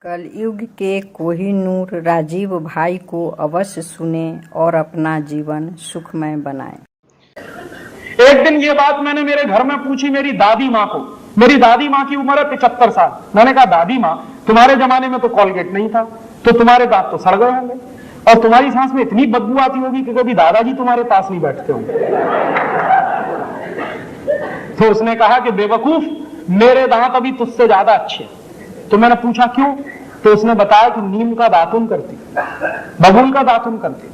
कलयुग के कोहिनूर राजीव भाई को अवश्य सुने और अपना जीवन सुखमय बनाएं। एक दिन ये बात मैंने मेरे घर में पूछी मेरी दादी माँ को। मेरी दादी माँ की उम्र है 75 साल। मैंने कहा, दादी माँ, तुम्हारे जमाने में तो कॉलगेट नहीं था, तो तुम्हारे दांत तो सड़ गए होंगे और तुम्हारी सांस में इतनी बदबू आती होगी कि कभी दादाजी तुम्हारे पास नहीं बैठते होंगे। तो उसने कहा कि बेवकूफ, मेरे दांत अभी तुझसे ज्यादा अच्छे। तो मैंने पूछा क्यों? तो उसने बताया कि नीम का दातुन करती, बबूल का दातुन करती।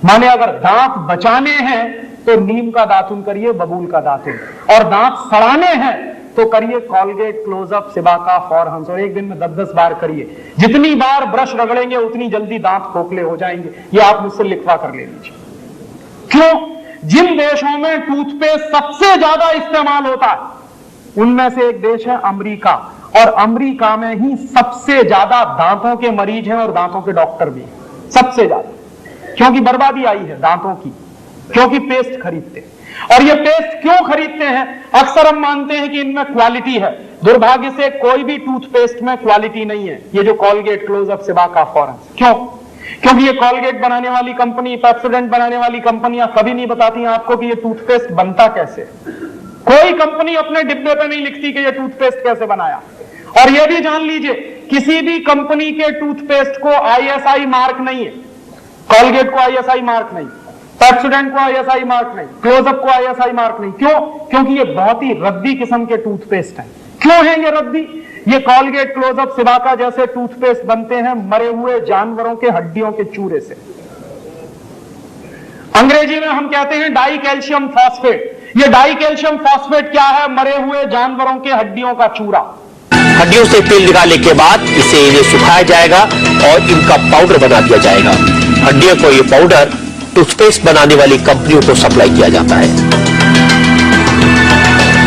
माने अगर दांत बचाने हैं तो नीम का दातुन करिए, बबूल का दातुन, और दांत सड़ाने हैं तो करिए कॉलगेट, क्लोजअप, सिबाका, फॉरहंस, और एक दिन में 10-10 बार करिए। जितनी बार ब्रश रगड़ेंगे उतनी जल्दी दांत खोखले हो जाएंगे। ये आप मुझसे लिखवा कर ले लीजिए। क्यों? जिन देशों में टूथपेस्ट सबसे ज्यादा इस्तेमाल होता है उनमें से एक देश है अमेरिका, और अमेरिका में ही सबसे ज्यादा दांतों के मरीज हैं और दांतों के डॉक्टर भी हैं, सबसे ज्यादा। क्योंकि बर्बादी आई है दांतों की, क्योंकि पेस्ट खरीदते हैं। और ये पेस्ट क्यों खरीदते हैं? अक्सर हम मानते हैं कि इनमें क्वालिटी है। दुर्भाग्य से कोई भी टूथपेस्ट में क्वालिटी नहीं है। ये जो कॉलगेट, क्लोजअप, सिबाका, फॉरहंस, क्यों? क्योंकि ये कॉलगेट बनाने वाली कंपनी, पेप्सोडेंट बनाने वाली कंपनियां कभी नहीं बताती हैं आपको कि ये टूथपेस्ट बनता कैसे। कोई कंपनी अपने डिब्बे पे नहीं लिखती कि ये टूथपेस्ट कैसे बनाया। और ये भी जान लीजिए, किसी भी कंपनी के टूथपेस्ट को आईएसआई मार्क नहीं है। कॉलगेट को आईएसआई मार्क नहीं, पेप्सोडेंट को आईएसआई मार्क नहीं, क्लोजअप को आईएसआई मार्क नहीं। क्यों? क्योंकि ये बहुत ही रद्दी किस्म के टूथपेस्ट हैं। क्यों है ये रद्दी? ये कॉलगेट, क्लोजअप, सिबाका जैसे टूथपेस्ट बनते हैं मरे हुए जानवरों के हड्डियों के चूरे से। अंग्रेजी में हम कहते हैं डाई कैल्शियम फॉस्फेट। ये डाई कैल्शियम फॉस्फेट क्या है? मरे हुए जानवरों के हड्डियों का चूरा। हड्डियों से तेल निकालने के बाद इन्हें सुखाया जाएगा और इनका पाउडर बना दिया जाएगा। हड्डियों को ये पाउडर टूथपेस्ट बनाने वाली कंपनियों को सप्लाई किया जाता है।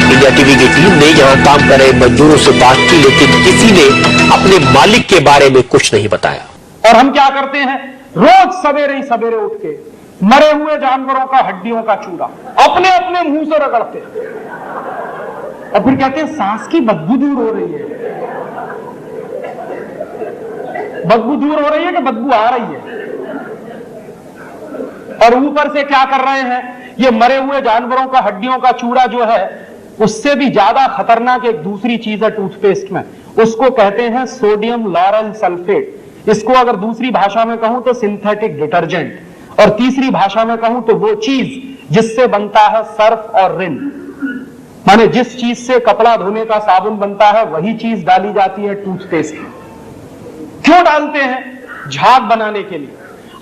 इंडिया टीवी की टीम ने यहां काम कर रहे मजदूरों से बात की, लेकिन किसी ने अपने मालिक के बारे में कुछ नहीं बताया। और हम क्या करते हैं? रोज सवेरे ही सवेरे उठ के मरे हुए जानवरों का हड्डियों का चूरा अपने अपने मुंह से रगड़ते हैं और फिर कहते हैं सांस की बदबू दूर हो रही है। बदबू दूर हो रही है कि बदबू आ रही है? और ऊपर से क्या कर रहे हैं? ये मरे हुए जानवरों का हड्डियों का चूरा जो है, उससे भी ज्यादा खतरनाक एक दूसरी चीज है टूथपेस्ट में। उसको कहते हैं सोडियम लॉरेल सल्फेट। इसको अगर दूसरी भाषा में कहूं तो सिंथेटिक डिटर्जेंट, और तीसरी भाषा में कहूं तो वो चीज जिससे बनता है सर्फ और रिन। माने जिस चीज से कपड़ा धोने का साबुन बनता है वही चीज डाली जाती है टूथपेस्ट में। क्यों डालते हैं? झाग बनाने के लिए।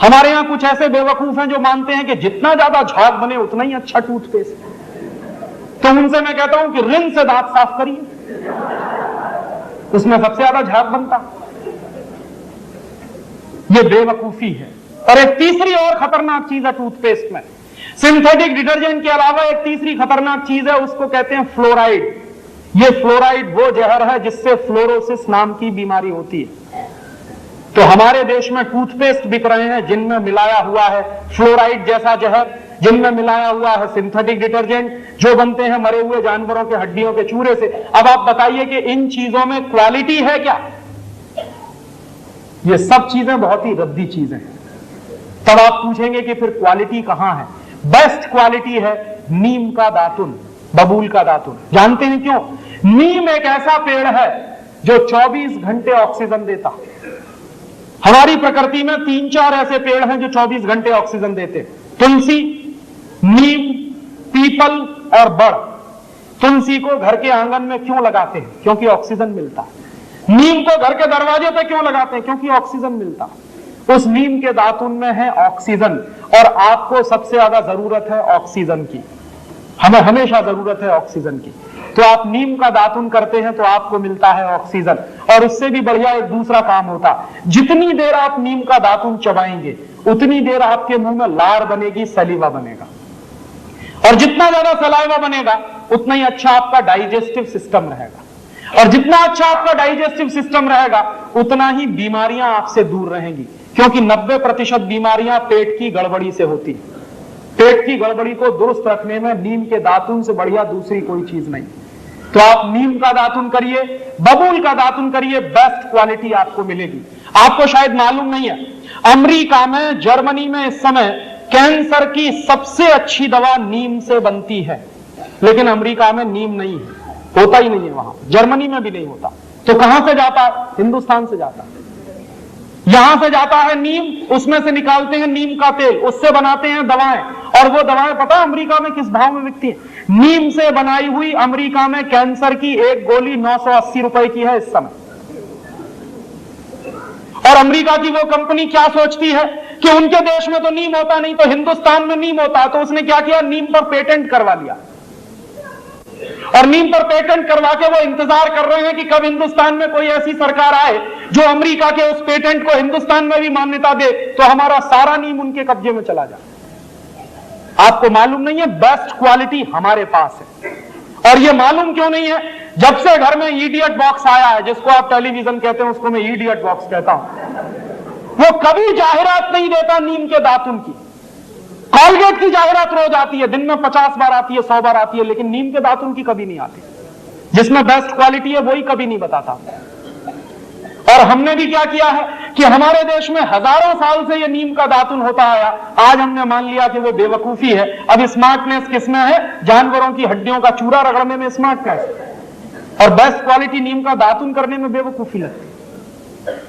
हमारे यहां कुछ ऐसे बेवकूफ हैं जो मानते हैं कि जितना ज्यादा झाग बने उतना ही अच्छा टूथपेस्ट। तो उनसे मैं कहता हूं कि रिन से दांत साफ करिए, उसमें सबसे ज्यादा झाग बनता। यह बेवकूफी है। और एक तीसरी और खतरनाक चीज है टूथपेस्ट में। सिंथेटिक डिटर्जेंट के अलावा एक तीसरी खतरनाक चीज है, उसको कहते हैं फ्लोराइड। ये फ्लोराइड वो जहर है जिससे फ्लोरोसिस नाम की बीमारी होती है। तो हमारे देश में टूथपेस्ट बिक रहे हैं जिनमें मिलाया हुआ है फ्लोराइड जैसा जहर, जिनमें मिलाया हुआ है सिंथेटिक डिटर्जेंट, जो बनते हैं मरे हुए जानवरों के हड्डियों के चूरे से। अब आप बताइए कि इन चीजों में क्वालिटी है क्या? ये सब चीजें बहुत ही रद्दी चीजें हैं। तब आप पूछेंगे कि फिर क्वालिटी कहां है? बेस्ट क्वालिटी है नीम का दातुन, बबूल का दातुन। जानते हैं क्यों? नीम एक ऐसा पेड़ है जो 24 घंटे ऑक्सीजन देता। हमारी प्रकृति में 3-4 ऐसे पेड़ हैं जो 24 घंटे ऑक्सीजन देते। तुलसी, नीम, पीपल और बड़। तुलसी को घर के आंगन में क्यों लगाते हैं? क्योंकि ऑक्सीजन मिलता है। नीम को घर के दरवाजे पे क्यों लगाते हैं? क्योंकि ऑक्सीजन मिलता है। उस नीम के दातुन में है ऑक्सीजन, और आपको सबसे ज्यादा जरूरत है ऑक्सीजन की। हमें हमेशा जरूरत है ऑक्सीजन की। तो आप नीम का दातुन करते हैं तो आपको मिलता है ऑक्सीजन। और उससे भी बढ़िया एक दूसरा काम होता है। जितनी देर आप नीम का दातुन चबाएंगे उतनी देर आपके मुंह में लार बनेगी, सलीवा बनेगा। और जितना ज्यादा सलाइवा बनेगा उतना ही अच्छा आपका डाइजेस्टिव सिस्टम रहेगा। और जितना अच्छा आपका डाइजेस्टिव सिस्टम रहेगा उतना ही बीमारियां आपसे दूर रहेंगी। क्योंकि 90% बीमारियां पेट की गड़बड़ी से होती है। पेट की गड़बड़ी को दुरुस्त रखने में नीम के दातुन से बढ़िया दूसरी कोई चीज नहीं। तो आप नीम का दातुन करिए, बबूल का दातुन करिए, बेस्ट क्वालिटी आपको मिलेगी। आपको शायद मालूम नहीं है, अमेरिका में, जर्मनी में इस समय कैंसर की सबसे अच्छी दवा नीम से बनती है, लेकिन अमेरिका में नीम नहीं है, होता ही नहीं है वहां, जर्मनी में भी नहीं होता। तो कहां से जाता है? हिंदुस्तान से जाता है। यहां से जाता है नीम, उसमें से निकालते हैं नीम का तेल, उससे बनाते हैं दवाएं, और वो दवाएं पता है अमेरिका में किस भाव में बिकती है? नीम से बनाई हुई अमेरिका में कैंसर की एक गोली 980 रुपए की है इस समय। और अमेरिका की वो कंपनी क्या सोचती है कि उनके देश में तो नीम होता नहीं, तो हिंदुस्तान में नीम होता है, तो उसने क्या किया, नीम पर पेटेंट करवा लिया। और नीम पर पेटेंट करवा के वो इंतजार कर रहे हैं कि कब हिंदुस्तान में कोई ऐसी सरकार आए जो अमेरिका के उस पेटेंट को हिंदुस्तान में भी मान्यता दे, तो हमारा सारा नीम उनके कब्जे में चला जाए। आपको मालूम नहीं है, बेस्ट क्वालिटी हमारे पास है। और ये मालूम क्यों नहीं है? जब से घर में इडियट बॉक्स आया है, जिसको आप टेलीविजन कहते हैं, उसको मैं इडियट बॉक्स कहता हूं, वो कभी जाहिरात नहीं देता नीम के दातुन की। कॉलगेट की जाहिरात रोज आती है, दिन में 50 बार आती है, 100 बार आती है, लेकिन नीम के दातुन की कभी नहीं आती। जिसमें बेस्ट क्वालिटी है वही कभी नहीं बताता। और हमने भी क्या किया है कि हमारे देश में हजारों साल से ये नीम का दातुन होता आया, आज हमने मान लिया कि वो बेवकूफी है। अब स्मार्टनेस किसमें है? जानवरों की हड्डियों का चूरा रगड़ने में स्मार्टनेस, और बेस्ट क्वालिटी नीम का दातुन करने में बेवकूफी लगती।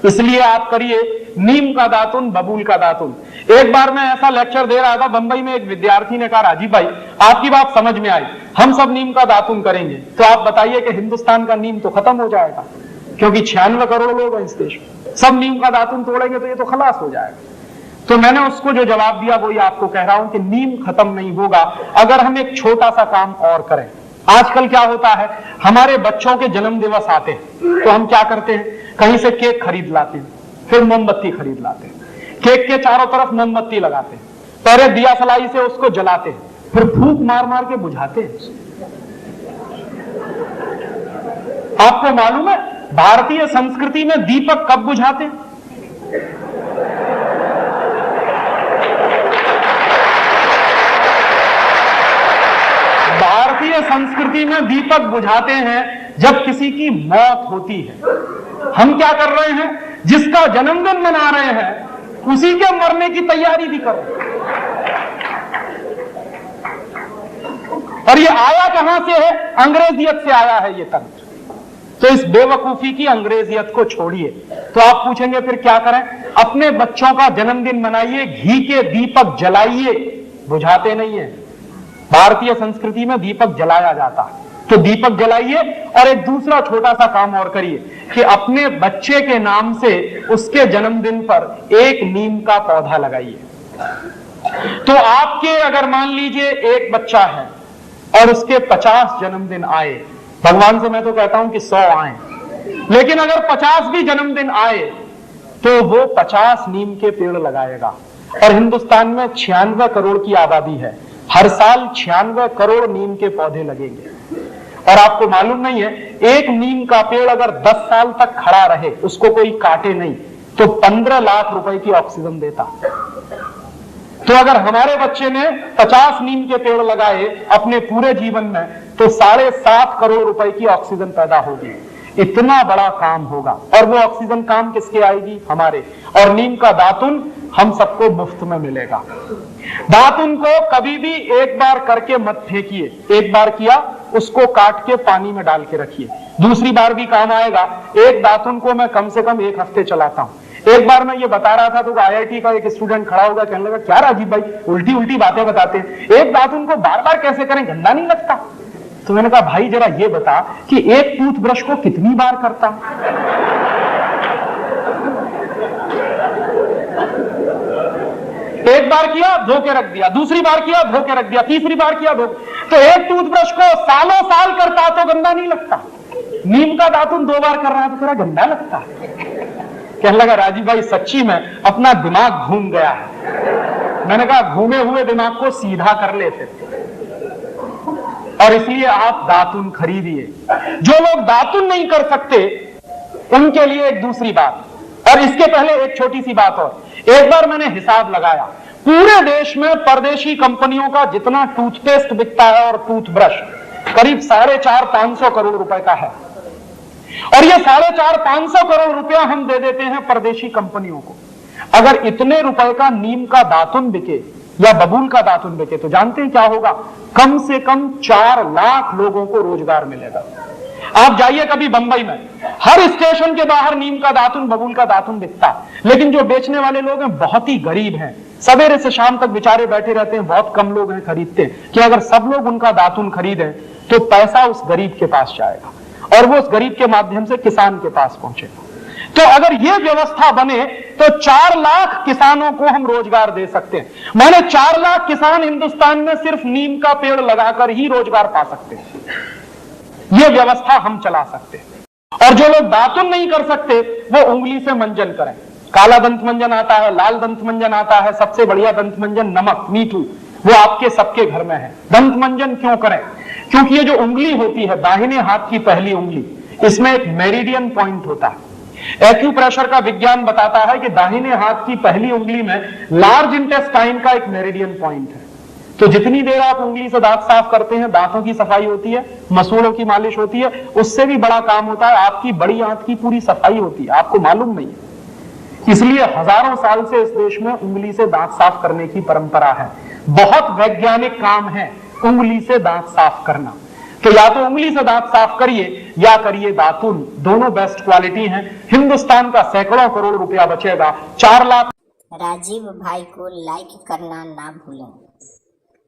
इसलिए आप करिए नीम का दातुन, बबूल का दातुन। एक बार मैं ऐसा लेक्चर दे रहा था बंबई में, एक विद्यार्थी ने कहा, राजीव भाई आपकी बात समझ में आई, हम सब नीम का दातुन करेंगे, तो आप बताइए कि हिंदुस्तान का नीम तो खत्म हो जाएगा, क्योंकि 96 करोड़ लोग हैं इस देश में, सब नीम का दातुन तोड़ेंगे तो ये तो खलास हो जाएगा। तो मैंने उसको जो जवाब दिया वही आपको कह रहा हूं कि नीम खत्म नहीं होगा अगर हम एक छोटा सा काम और करें। आजकल क्या होता है, हमारे बच्चों के जन्म दिवस आते हैं तो हम क्या करते हैं, कहीं से केक खरीद लाते हैं, फिर मोमबत्ती खरीद लाते हैं, केक के चारों तरफ मोमबत्ती लगाते हैं, पहले दिया सलाई से उसको जलाते हैं, फिर फूंक मार मार के बुझाते हैं। आपको मालूम है भारतीय संस्कृति में दीपक कब बुझाते हैं? भारतीय संस्कृति में दीपक बुझाते हैं जब किसी की मौत होती है। हम क्या कर रहे हैं, जिसका जन्मदिन मना रहे हैं उसी के मरने की तैयारी भी करो। और ये आया कहां से है? अंग्रेजियत से आया है ये तंत्र। तो इस बेवकूफी की अंग्रेजियत को छोड़िए। तो आप पूछेंगे फिर क्या करें? अपने बच्चों का जन्मदिन मनाइए, घी के दीपक जलाइए, बुझाते नहीं है। भारतीय संस्कृति में दीपक जलाया जाता है, तो दीपक जलाइए। और एक दूसरा छोटा सा काम और करिए कि अपने बच्चे के नाम से उसके जन्मदिन पर एक नीम का पौधा लगाइए। तो आपके अगर मान लीजिए एक बच्चा है और उसके 50 जन्मदिन आए, भगवान से मैं तो कहता हूं कि 100 आए, लेकिन अगर 50 भी जन्मदिन आए तो वो 50 नीम के पेड़ लगाएगा। और हिंदुस्तान में 96 करोड़ की आबादी है, हर साल 96 करोड़ नीम के पौधे लगेंगे। और आपको मालूम नहीं है, एक नीम का पेड़ अगर 10 साल तक खड़ा रहे, उसको कोई काटे नहीं, तो 15 लाख रुपए की ऑक्सीजन देता। तो अगर हमारे बच्चे ने 50 नीम के पेड़ लगाए अपने पूरे जीवन में, तो 7.5 करोड़ रुपए की ऑक्सीजन पैदा होगी। इतना बड़ा काम होगा। और वो ऑक्सीजन काम किसके आएगी? हमारे। और नीम का दातुन हम सबको मुफ्त में मिलेगा। दातुन को कभी भी एक बार करके मत फेंकिए, एक बार किया उसको काट के पानी में डाल के रखिए, दूसरी बार भी काम आएगा। एक दातुन को मैं कम से कम 1 हफ्ते चलाता हूं। एक बार मैं ये बता रहा था तो IIT का एक स्टूडेंट खड़ा होगा, कहने लगा, क्या राजीव भाई उल्टी उल्टी बातें बताते हैं, एक दातुन को बार बार कैसे करें, गंदा नहीं लगता? तो मैंने कहा, भाई जरा ये बता कि एक टूथब्रश को कितनी बार करता? एक बार किया धो के रख दिया, दूसरी बार किया धो के रख दिया, तीसरी बार किया धो। तो एक टूथब्रश को सालों साल करता तो गंदा नहीं लगता। नीम का दातुन 2 बार कर रहा है तो थोड़ा गंदा लगता है। कहने लगा, राजीव भाई सच्ची में अपना दिमाग घूम गया है। मैंने कहा, घूमे हुए दिमाग को सीधा कर लेते। और इसलिए आप दातुन खरीदिए। जो लोग दातुन नहीं कर सकते उनके लिए एक दूसरी बात, और इसके पहले एक छोटी सी बात और। एक बार मैंने हिसाब लगाया, पूरे देश में परदेशी कंपनियों का जितना टूथपेस्ट बिकता है और टूथब्रश, करीब 450-500 करोड़ रुपए का है। और ये 450-500 करोड़ रुपया हम दे देते हैं परदेशी कंपनियों को। अगर इतने रुपए का नीम का दातुन बिके या बबूल का दातुन बिके तो जानते हैं क्या होगा? कम से कम 4 लाख लोगों को रोजगार मिलेगा। आप जाइए कभी बंबई में, हर स्टेशन के बाहर नीम का दातुन, बबूल का दातुन बिकता है, लेकिन जो बेचने वाले लोग हैं बहुत ही गरीब हैं। सवेरे से शाम तक बेचारे बैठे रहते हैं, बहुत कम लोग हैं खरीदते हैं कि अगर सब लोग उनका दातुन खरीदें तो पैसा उस गरीब के पास जाएगा और वो उस गरीब के माध्यम से किसान के पास पहुंचेगा। तो अगर ये व्यवस्था बने तो 4 लाख किसानों को हम रोजगार दे सकते हैं। माने 4 लाख किसान हिंदुस्तान में सिर्फ नीम का पेड़ लगाकर ही रोजगार पा सकते हैं। ये व्यवस्था हम चला सकते हैं। और जो लोग दातुन नहीं कर सकते वो उंगली से मंजन करें। काला दंत मंजन आता है, लाल दंत मंजन आता है, सबसे बढ़िया दंत मंजन नमक मीठू, वो आपके सबके घर में है। दंत मंजन क्यों करें? क्योंकि ये जो उंगली होती है, दाहिने हाथ की पहली उंगली, इसमें एक मेरिडियन पॉइंट होता है। एक्यूप्रेशर का विज्ञान बताता है कि दाहिने हाथ की पहली उंगली में लार्ज इंटेस्टाइन का एक मेरिडियन पॉइंट है। तो जितनी देर आप उंगली से दांत साफ करते हैं, दांतों की सफाई होती है, मसूड़ों की मालिश होती है, उससे भी बड़ा काम होता है, आपकी बड़ी आंत की पूरी सफाई होती है। आपको मालूम नहीं है। इसलिए हजारों साल से इस देश में उंगली से दांत साफ करने की परंपरा है। बहुत वैज्ञानिक काम है उंगली से दांत साफ करना। तो या तो उंगली से दांत साफ करिए या करिए दातुन, दोनों बेस्ट क्वालिटी हैं। हिंदुस्तान का सैकड़ों करोड़ रुपया बचेगा। 4 लाख। राजीव भाई को लाइक करना ना भूलें।